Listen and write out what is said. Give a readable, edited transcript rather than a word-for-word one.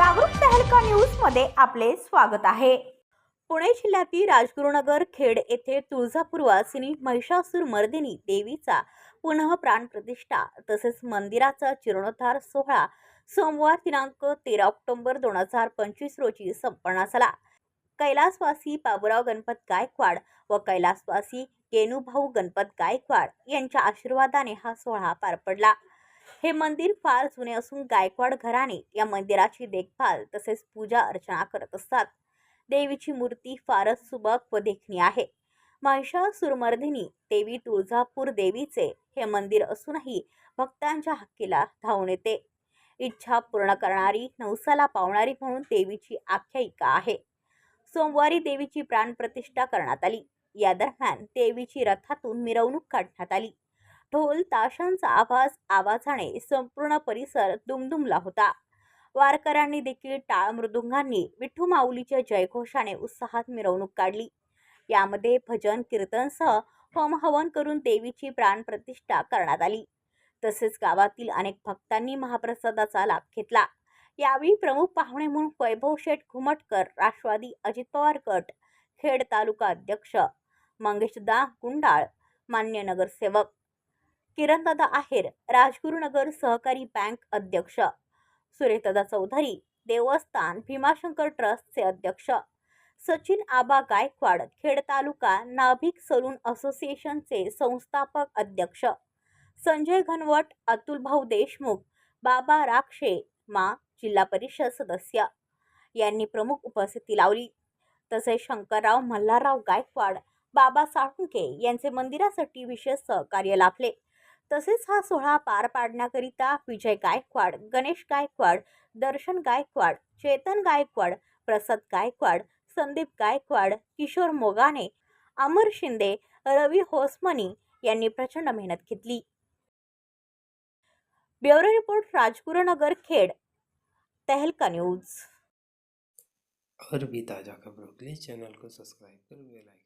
जागरूक तहलका न्यूज मध्ये आपले स्वागत आहे। पुणे जिल्ह्यातील राजगुरुनगर खेड येथे तुळजापूरवासिनी महिषासुरमर्दिनी देवीचा पुनः प्राणप्रतिष्ठा तसेच मंदिराचा जीर्णोद्धार सोहळा सोमवार दिनांक 13 ऑक्टोबर 2025 रोजी संपन्न झाला। कैलासवासी बाबूराव गणपत गायकवाड व कैलासवासी केनुभाऊ गणपत गायकवाड यांच्या आशीर्वादाने हा सोहळा पार पडला। हे मंदिर फार जुने असून गायकवाड घराणे या मंदिराची देखभाल तसेच पूजा अर्चना करत असतात। देवीची मूर्ती फारच सुबक व देखणी आहे। महिषासुरमर्दिनी देवी तुळजापूर देवीचे हे मंदिर असूनही भक्तांच्या हक्कीला धावून येते। इच्छा पूर्ण करणारी नवसाला पावणारी म्हणून देवीची आख्यायिका आहे। सोमवारी देवीची प्राणप्रतिष्ठा करण्यात आली। या दरम्यान देवीची रथातून मिरवणूक काढण्यात आली। ढोल ताशांचा आवाजाने संपूर्ण परिसर दुमदुमला होता। वारकऱ्यांनी देखील टाळ मृदुंगांनी विठू माऊलीच्या जयघोषाने उत्साहात मिरवणूक काढली। यामध्ये भजन कीर्तनसह होम हवन करून देवीची प्राणप्रतिष्ठा करण्यात आली। तसेच गावातील अनेक भक्तांनी महाप्रसादाचा लाभ घेतला। यावेळी प्रमुख पाहुणे म्हणून वैभव शेठ घुमटकर राष्ट्रवादी अजित पवार गट खेड तालुका अध्यक्ष, मंगेशदा गुंडाळ मान्य नगरसेवक, किरणदादा आहेर राजगुरुनगर सहकारी बँक अध्यक्ष, सुरेशदादा चौधरी देवस्थान भीमाशंकर ट्रस्टचे अध्यक्ष, सचिन आबा गायकवाड खेड तालुका नाभिक सलून असोसिएशनचे संस्थापक अध्यक्ष, संजय घनवट, अतुल भाऊ देशमुख, बाबा राक्षे मा जिल्हा परिषद सदस्य यांनी प्रमुख उपस्थिती लावली। तसेच शंकरराव मल्हारराव गायकवाड, बाबा साळुंके यांचे मंदिरासाठी विशेष सहकार्य लाभले। तसेच हा सोहळा पार पाडण्याकरिता विजय गायकवाड, गणेश गायकवाड, दर्शन गायकवाड, चेतन गायकवाड, प्रसाद गायकवाड, संदीप गायकवाड, किशोर मोगाने, अमर शिंदे, रवी होसमनी यांनी प्रचंड मेहनत घेतली। ब्युरो रिपोर्ट राजगुरुनगर खेड तहलका न्यूज। और भी ताज़ा खबरों के लिए चैनल को सब्सक्राइब कर बेल आइकन